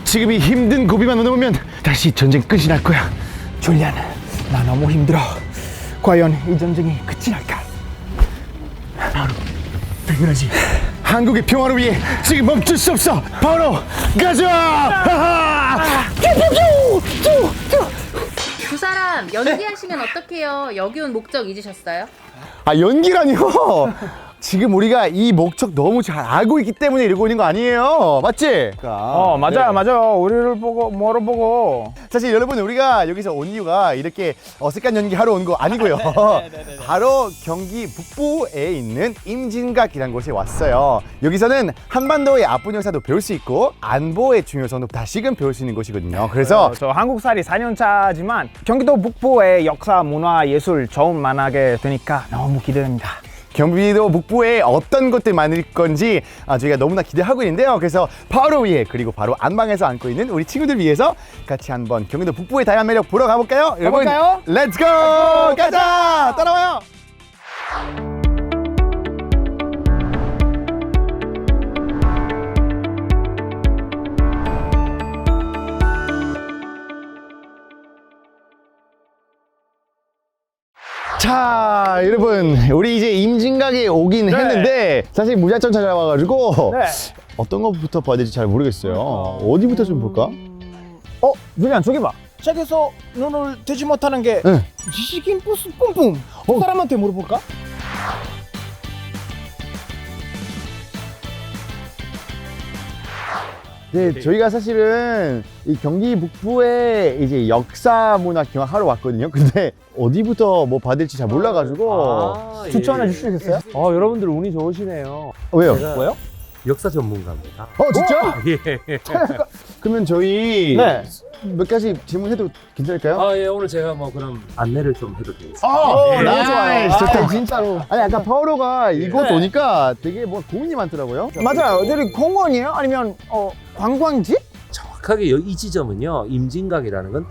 지금 이 힘든 고비만 넘으면 다시 전쟁 끝이 날 거야. 줄리안, 나 너무 힘들어. 과연 이 전쟁이 끝이 날까? 당연하지. 한국의 평화를 위해 지금 멈출 수 없어. 바로 가자. 두 사람 연기하시면 어떡해요? 여기 온 목적 잊으셨어요? 아, 연기라니요? 지금 우리가 이 목적 너무 잘 알고 있기 때문에 이러고 있는 거 아니에요? 맞지? 맞아, 맞아. 우리를 보고, 뭐를 보고. 사실 여러분, 우리가 여기서 온 이유가 이렇게 어색한 연기 하러 온 거 아니고요. 바로 경기 북부에 있는 임진각이라는 곳에 왔어요. 여기서는 한반도의 아픈 역사도 배울 수 있고 안보의 중요성도 다시금 배울 수 있는 곳이거든요. 그래서 저 한국살이 4년 차지만 경기도 북부의 역사, 문화, 예술 처음 만나게 되니까 너무 기대됩니다. 경기도 북부에 어떤 것들 많을 건지 저희가 너무나 기대하고 있는데요. 그래서 바로 위에, 그리고 바로 안방에서 앉고 있는 우리 친구들 위해서 같이 한번 경기도 북부의 다양한 매력 보러 가볼까요? 여러분, 렛츠고! 가자! 따라와요! 자, 여러분, 우리 이제 임진각에 오긴 했는데 사실 무작정 찾아와가지고 어떤 것부터 봐야 될지 잘 모르겠어요. 어디부터 좀 볼까? 줄리안, 저기 봐. 책에서 눈을 대지 못하는 게 지식인 부스 뿜뿜. 그 사람한테 물어볼까? 네, 저희가 사실은 이 경기 북부에 이제 역사 문화 경학하러 왔거든요. 근데 어디부터 뭐 봐야 될지 잘 몰라가지고 추천해 주시겠어요? 여러분들 운이 좋으시네요. 왜요? 뭐요? 역사 전문가입니다. 진짜? 예. 그러면 저희 몇 가지 질문해도 괜찮을까요? 예, 오늘 제가 뭐 그럼 안내를 좀 해도 되겠습니다. 너무 좋아요. 좋다. 진짜로. 아니, 아까 파오로가 이곳 오니까 되게 뭐 고민이 많더라고요. 맞아요. 저기 공원이에요? 아니면 관광지? 정확하게 이 지점은요, 임진각이라는 건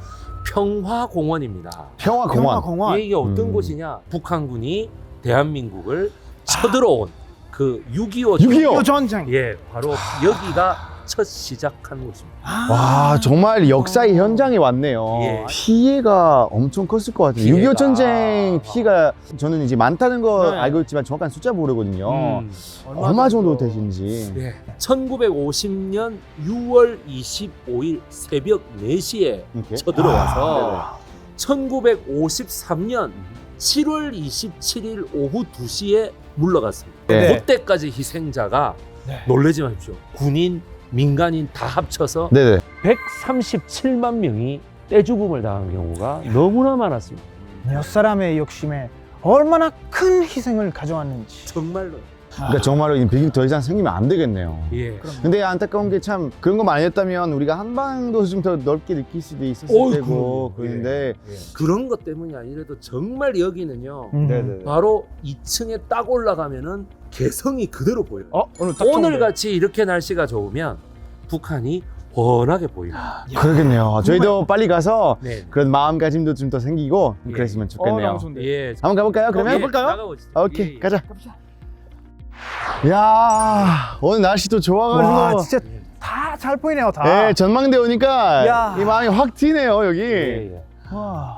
평화공원입니다. 평화공원. 이게 어떤 곳이냐? 북한군이 대한민국을 쳐들어온 그 6.25 전쟁. 예, 바로 여기가 첫 시작한 곳입니다. 와, 정말 역사의 현장에 왔네요. 예. 피해가 엄청 컸을 것 같아요. 6.25 전쟁 피해가 저는 이제 많다는 거 알고 있지만 정확한 숫자 모르거든요. 얼마 정도 되신지. 예, 1950년 6월 25일 새벽 4시에 이렇게? 쳐들어와서 1953년 7월 27일 오후 2시에 물러갔습니다. 네. 그때까지 희생자가 놀라지 마십시오. 군인, 민간인 다 합쳐서 네네. 137만 명이 떼죽음을 당한 경우가 너무나 많았습니다. 몇 사람의 욕심에 얼마나 큰 희생을 가져왔는지. 정말로. 그러니까 정말로 이 비극 더 이상 생기면 안 되겠네요. 예. 근데 안타까운 게 참 그런 것만 아니었다면 우리가 한반도 좀 더 넓게 느낄 수도 있었을 테고 그런데 그런 것 때문이 아니라도 정말 여기는요. 네네. 바로 2층에 딱 올라가면은 개성이 그대로 보여요. 오늘 같이 이렇게 날씨가 좋으면 북한이 훤하게 보입니다. 그러겠네요. 저희도 빨리 가서 네. 그런 마음가짐도 좀 더 생기고 예. 그랬으면 좋겠네요. 예. 한번 가볼까요? 그러면? 가볼까요? 나가보시죠. 오케이, 예. 가자. 야, 오늘 날씨도 좋아가지고. 와, 진짜 다 잘 보이네요, 다. 네, 전망대 오니까 야. 이 마음이 확 트이네요, 여기. 예, 예. 와.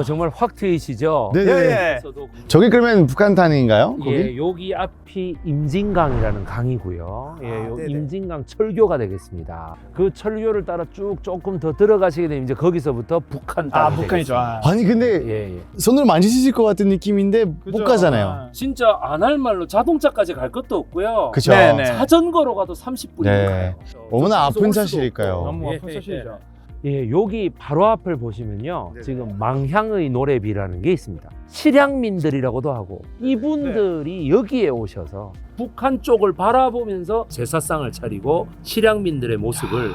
정말 확 트이시죠? 네네. 예. 저기 그러면 북한탄인가요? 거기? 예, 여기 앞이 임진강이라는 강이고요. 예, 요 네네. 임진강 철교가 되겠습니다. 그 철교를 따라 쭉 조금 더 들어가시게 되면 이제 거기서부터 북한 땅이 북한이죠. 아니, 근데 되겠습니다. 예, 예. 손으로 만지실 것 같은 느낌인데 못 가잖아요. 진짜 안 할 말로 자동차까지 갈 것도 없고요. 그쵸? 네네. 자전거로 가도 30분이면 네. 가요. 너무나 아픈 올 수도 사실일까요? 없고. 너무 예, 아픈 예, 사실이죠. 예, 여기 바로 앞을 보시면요. 지금 망향의 노래비라는 게 있습니다. 실향민들이라고도 하고 이분들이 여기에 오셔서 북한 쪽을 바라보면서 제사상을 차리고 실향민들의 모습을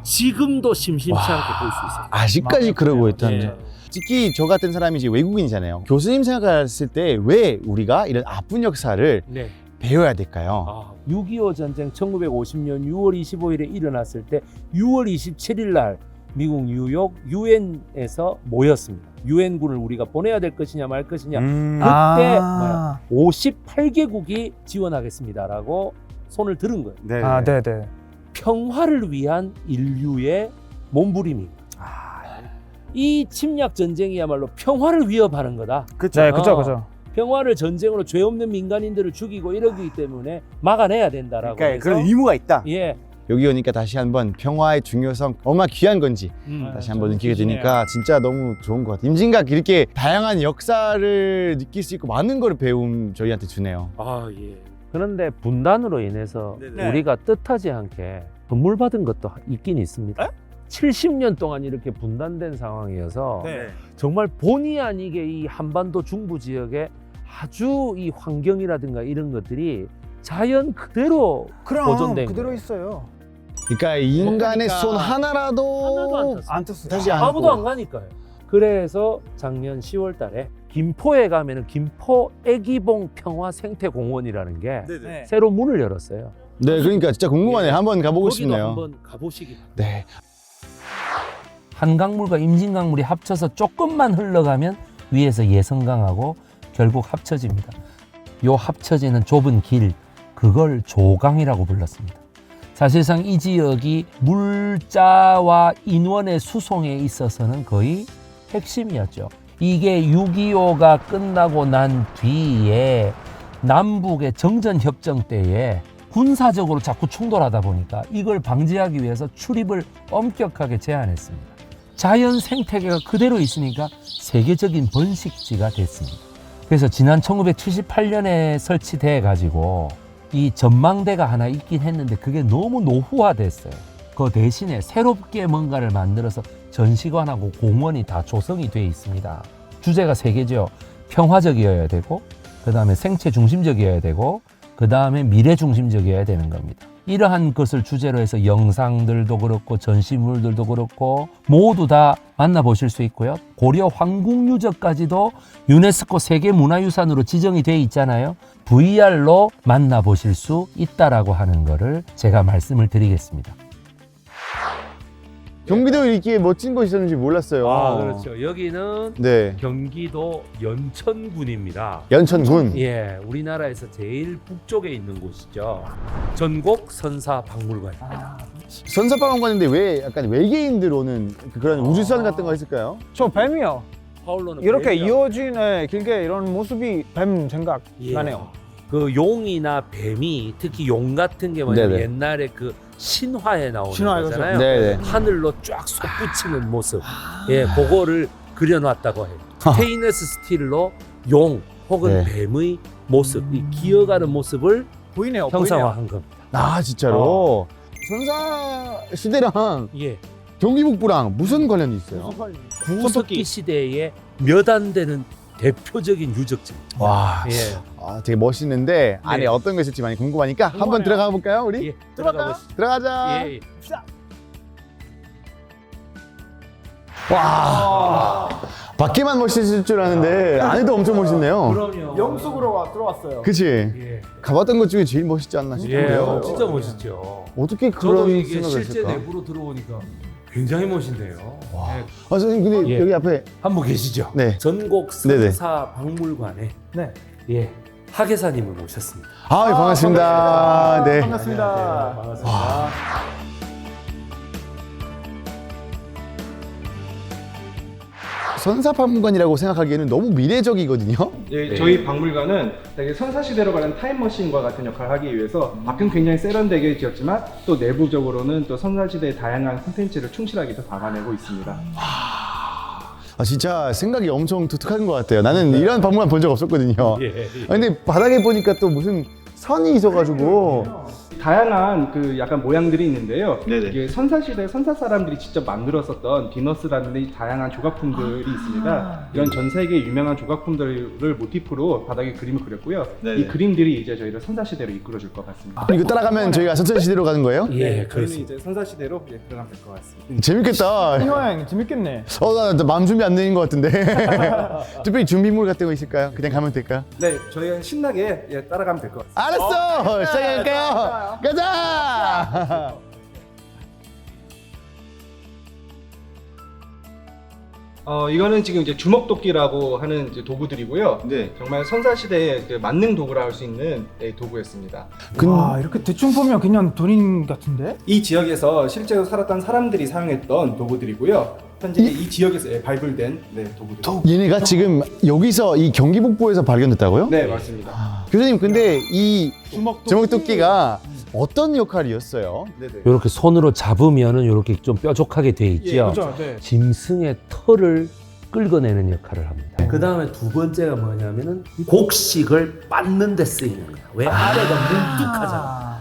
지금도 심심치 않게 볼 수 있어요. 아직까지 그러고 있다는 예. 점. 특히 저 같은 사람이 이제 외국인이잖아요. 교수님 생각했을 때 왜 우리가 이런 아픈 역사를 네. 배워야 될까요? 아, 6.25 전쟁 1950년 6월 25일에 일어났을 때 6월 27일 날 미국 뉴욕 유엔에서 모였습니다. 유엔군을 우리가 보내야 될 것이냐 말 것이냐. 그때 58개국이 지원하겠습니다라고 손을 들은 거예요. 네. 네네. 평화를 위한 인류의 몸부림입니다. 이 침략 전쟁이야말로 평화를 위협하는 거다. 그렇죠. 네, 그죠. 평화를 전쟁으로 죄 없는 민간인들을 죽이고 이러기 때문에 막아내야 된다라고 그러니까 해서 그런 의무가 있다. 예. 여기 오니까 다시 한번 평화의 중요성 얼마나 귀한 건지 다시 한번 느끼게 되니까 진짜 너무 좋은 것 같아요. 임진각 이렇게 다양한 역사를 느낄 수 있고 많은 걸 배움 저희한테 주네요. 아, 예. 그런데 분단으로 인해서 네네. 우리가 뜻하지 않게 선물 받은 것도 있긴 있습니다. 70년 동안 이렇게 분단된 상황이어서 정말 본의 아니게 이 한반도 중부 지역에 아주 이 환경이라든가 이런 것들이 자연 그대로 보존된 그대로 거예요. 있어요. 그러니까 인간의 그러니까 손 하나도 안 하나라도 떴어요. 안 떴어요. 다시 아무도 안 않고. 가니까요. 그래서 작년 10월 달에 김포에 가면은 김포 애기봉 평화 생태공원이라는 게 네. 새로 문을 열었어요. 네, 그러니까 진짜 궁금하네요. 한번 가보고 거기도 싶네요. 한번 가보시기 바랍니다. 네. 한강물과 임진강물이 합쳐서 조금만 흘러가면 위에서 예성강하고 결국 합쳐집니다. 요 합쳐지는 좁은 길, 그걸 조강이라고 불렀습니다. 사실상 이 지역이 물자와 인원의 수송에 있어서는 거의 핵심이었죠. 이게 6.25가 끝나고 난 뒤에 남북의 정전협정 때에 군사적으로 자꾸 충돌하다 보니까 이걸 방지하기 위해서 출입을 엄격하게 제한했습니다. 자연 생태계가 그대로 있으니까 세계적인 번식지가 됐습니다. 그래서 지난 1978년에 설치돼 가지고 이 전망대가 하나 있긴 했는데 그게 너무 노후화됐어요. 그 대신에 새롭게 뭔가를 만들어서 전시관하고 공원이 다 조성이 돼 있습니다. 주제가 3개죠. 평화적이어야 되고, 그 다음에 생체 중심적이어야 되고, 그 다음에 미래 중심적이어야 되는 겁니다. 이러한 것을 주제로 해서 영상들도 그렇고 전시물들도 그렇고 모두 다 만나보실 수 있고요. 고려 황궁유적까지도 유네스코 세계문화유산으로 지정이 돼 있잖아요. VR로 만나보실 수 있다라고 하는 거를 제가 말씀을 드리겠습니다. 경기도에 이렇게 멋진 곳이 있었는지 몰랐어요. 그렇죠. 여기는 네. 경기도 연천군입니다. 연천군. 예, 우리나라에서 제일 북쪽에 있는 곳이죠. 전곡 선사박물관. 선사박물관인데 왜 약간 외계인들 오는 그런 우주선 같은 거 있을까요? 저 뱀이요. 파울로는 이렇게 뱀이죠. 이어진 길게 이런 모습이 뱀 생각 예. 나네요. 그 용이나 뱀이 특히 용 같은 게 뭐냐면 네네. 옛날에 그 신화에 나오는 신화에 거잖아요. 네네. 하늘로 쫙 솟구치는 모습. 예, 그거를 그려놨다고 해요. 스테인레스 스틸로 용 혹은 네. 뱀의 모습, 이 기어가는 모습을 보이네요. 형상화한 겁니다. 아 진짜로. 선사 시대랑 예, 경기북부랑 무슨 관련이 있어요? 구석기 시대에 몇 안 되는 대표적인 유적지입니다. 와, 예, 아, 되게 멋있는데 안에 어떤 게 있을지 많이 궁금하니까 한번 궁금하네요. 들어가 볼까요, 우리? 예, 들어가 보시죠. 들어가자. 예, 예. 와, 밖에만 멋있을 줄 아는데 안에도 엄청 멋있네요. 그럼요. 영속으로 들어왔어요. 그치? 예, 가봤던 것 중에 제일 멋있지 않나 예, 싶은데요. 진짜 멋있죠. 어떻게 저도 그런 이게 생각을 실제 했을까? 내부로 들어오니까 굉장히 멋있네요. 예, 아, 선생님 근데 예. 여기 앞에 한분 계시죠? 네. 전곡 네네. 선사박물관에 네. 예, 하계사님을 모셨습니다. 아, 반갑습니다. 네. 반갑습니다. 반갑습니다. 선사박물관이라고 생각하기에는 너무 미래적이거든요. 예, 네. 저희 박물관은 되게 선사시대로 가는 타임머신과 같은 역할을 하기 위해서 밖은 굉장히 세련되게 지었지만 또 내부적으로는 또 선사시대의 다양한 콘텐츠를 충실하게 또 담아내고 있습니다. 아, 진짜 생각이 엄청 독특한 것 같아요. 나는 이런 박물관 본 적 없었거든요. 예, 예. 아, 근데 바닥에 보니까 또 무슨 선이 있어가지고 다양한 그 약간 모양들이 있는데요. 네네. 이게 선사시대 선사 사람들이 직접 만들었었던 비너스라는 이 다양한 조각품들이 있습니다. 이런 전 세계 유명한 조각품들을 모티프로 바닥에 그림을 그렸고요. 네네. 이 그림들이 이제 저희를 선사시대로 이끌어줄 것 같습니다. 이거 따라가면 저희가 선사시대로 가는 거예요? 예, 저희는 그렇습니다. 이제 선사시대로 들어가면 될 것 같습니다. 재밌겠다. 형 재밌겠네. 나 마음 준비 안 되는 것 같은데. 특별히 준비물 같은 거 있을까요? 그냥 가면 될까요? 네, 저희가 신나게 따라가면 될 것 같습니다. 알았어! 시작할까요? 가자! 이거는 지금 이제 주먹도끼라고 하는 이제 도구들이고요. 네. 정말 선사시대의 그 만능 도구라 할 수 있는 도구였습니다. 와 이렇게 대충 보면 그냥 돈인 같은데? 이 지역에서 실제로 살았던 사람들이 사용했던 도구들이고요. 현재 이 지역에서 발굴된 도구들. 얘네가 지금 여기서 이 경기 북부에서 발견됐다고요? 네, 맞습니다. 교수님, 근데 이 주먹도끼가 어떤 역할이었어요? 이렇게 손으로 잡으면은 이렇게 좀 뾰족하게 돼 있죠. 그죠? 네. 짐승의 털을 끌어내는 역할을 합니다. 그 다음에 두 번째가 뭐냐면은 곡식을 빻는 데 쓰이는 거야. 왜 아래가 뭉툭하잖아.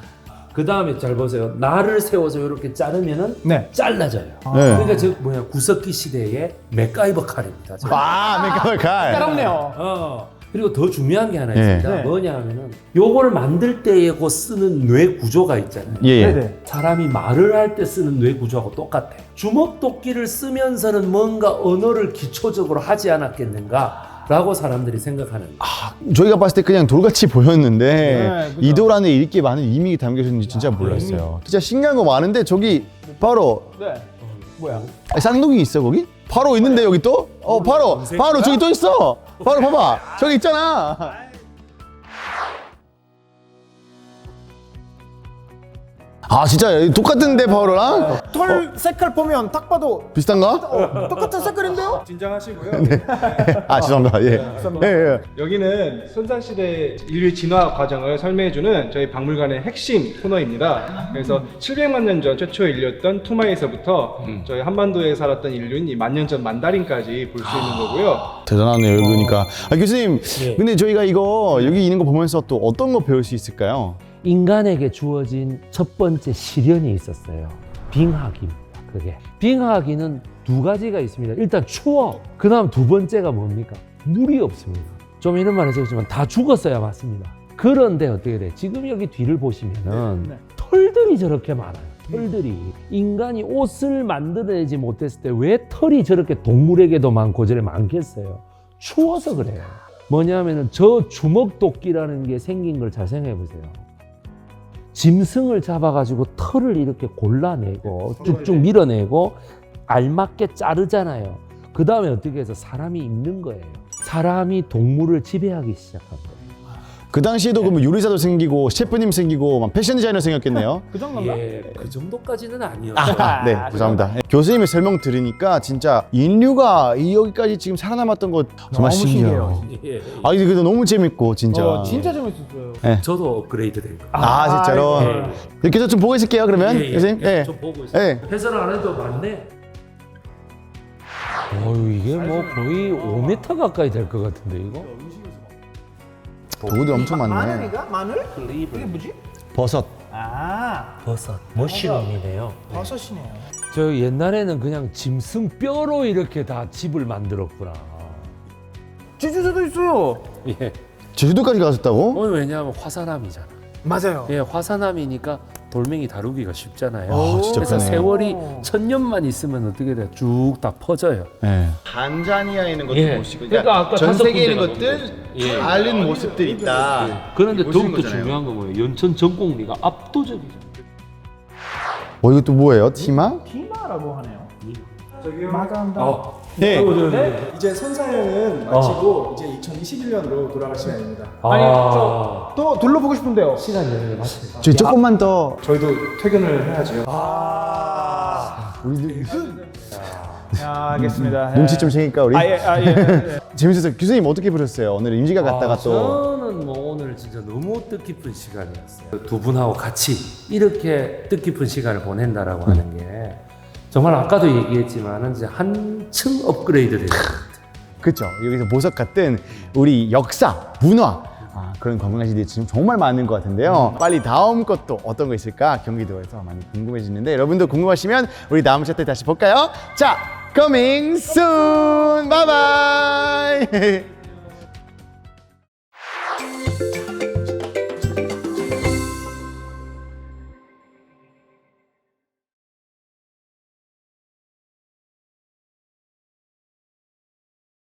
그 다음에 잘 보세요. 날을 세워서 이렇게 자르면은 네. 잘라져요. 네. 그러니까 저 구석기 시대의 맥가이버 칼입니다. 맨가벌 칼. 까롭네요. 그리고 더 중요한 게 하나 예. 있습니다. 네. 뭐냐 하면은 요거를 만들 때에 그 쓰는 뇌 구조가 있잖아요. 예. 네네. 사람이 말을 할 때 쓰는 뇌 구조하고 똑같아. 주먹도끼를 쓰면서는 뭔가 언어를 기초적으로 하지 않았겠는가 라고 사람들이 생각하는 거예요. 저희가 봤을 때 그냥 돌같이 보였는데 네, 그죠. 이 돌 안에 이렇게 많은 의미가 담겨 있는지 진짜 몰랐어요. 진짜 신기한 거 많은데 저기 바로 네. 뭐야? 쌍둥이 있어 거기? 바로 있는데 여기 또? 바로 저기 또 있어. 바로 봐봐. 저기 있잖아. 아 진짜 똑같은데 바로랑? 털 색깔 보면 딱 봐도 비슷한가? 똑같은 색깔인데요? 진정하시고요. 아 죄송합니다. 예. 예. 여기는 선사시대 인류의 진화 과정을 설명해주는 저희 박물관의 핵심 코너입니다. 그래서 700만 년 전 최초의 인류였던 투마에서부터 저희 한반도에 살았던 인류인 이 만 년 전 만다린까지 볼 수 있는 거고요. 대단하네요. 그러니까 교수님, 예. 근데 저희가 이거 여기 있는 거 보면서 또 어떤 거 배울 수 있을까요? 인간에게 주어진 첫 번째 시련이 있었어요. 빙하기입니다. 그게. 빙하기는 두 가지가 있습니다. 일단 추워. 그 다음 두 번째가 뭡니까? 물이 없습니다. 좀 이런 말 해서지만 다 죽었어야 맞습니다. 그런데 어떻게 돼? 지금 여기 뒤를 보시면은 네. 털들이 저렇게 많아요. 털들이. 인간이 옷을 만들어내지 못했을 때 왜 털이 저렇게 동물에게도 많고 저래 많겠어요? 추워서 그래요. 뭐냐면은 저 주먹도끼라는 게 생긴 걸 잘 생각해 보세요. 짐승을 잡아가지고 털을 이렇게 골라내고 쭉쭉 밀어내고 알맞게 자르잖아요. 그 다음에 어떻게 해서 사람이 입는 거예요. 사람이 동물을 지배하기 시작한 거예요. 그 당시에도 그러면 요리사도 생기고 셰프님 생기고 막 패션 디자이너 생겼겠네요. 그 정도인가? 예, 그 정도까지는 아니었어요. 네, 죄송합니다. 교수님의 설명 들으니까 진짜 인류가 여기까지 지금 살아남았던 거 정말 너무 신기해요. 예, 예. 아, 근데 그래도 너무 재밌고 진짜. 진짜 재밌었어요. 저도 업그레이드 된 거예요. 아, 진짜로. 예. 이렇게 좀 보고 있을게요. 그러면 교수님. 예. 좀 보고 있어요. 예. 해설 안 해도 맞네. 어유 이게 뭐 거의 5m 가까이 될 것 같은데 이거? 도구들 엄청 많네. 마늘이가? 마늘? 이게 클리브, 뭐지? 버섯. 아 버섯, 머시룸이네요. 버섯이네요. 저 옛날에는 그냥 짐승 뼈로 이렇게 다 집을 만들었구나. 제주도도 있어요. 예. 제주도까지 가셨다고? 왜냐하면 화산암이잖아. 맞아요. 예, 화산암이니까 돌멩이 다루기가 쉽잖아요. 아, 진짜 그래서 크네. 세월이 1000년만 있으면 어떻게 돼? 쭉 다 퍼져요. 예. 단자니아에 있는 것도 예. 보시고 그러니까 아까 전 다섯 세계에 있는 군데가 것들 예. 다른 모습들이 있다. 그런데 보시는 더욱더 거잖아요. 중요한 건 뭐예요? 연천 전곡리가 압도적이죠. 이것도 뭐예요? 티마? 티마라고 하네요. 저기요. 마감다. 예. 이제 선사여행은 마치고 이제 2021년으로 돌아갈 시간입니다. 아니 또 둘러보고 싶은데요. 시간 여행을 마치죠. 저희 조금만 더. 저희도 퇴근을 해야죠. 야, 알겠습니다. 눈치 좀 채니까 우리. 예. 재밌었어요. 교수님 어떻게 보셨어요? 오늘 임지가 갔다가 또. 저는 뭐 오늘 진짜 너무 뜻깊은 시간이었어요. 두 분하고 같이 이렇게 뜻깊은 시간을 보낸다라고 하는 게 정말 아까도 얘기했지만은 이제 한층 업그레이드 된 것 같아요. 그렇죠. 여기서 보석 같은 우리 역사, 문화, 그런 관광지들이 지금 정말 많은 것 같은데요. 빨리 다음 것도 어떤 거 있을까 경기도에서 많이 궁금해지는데 여러분도 궁금하시면 우리 다음 샷때 다시 볼까요? 자, coming soon. 바이바이.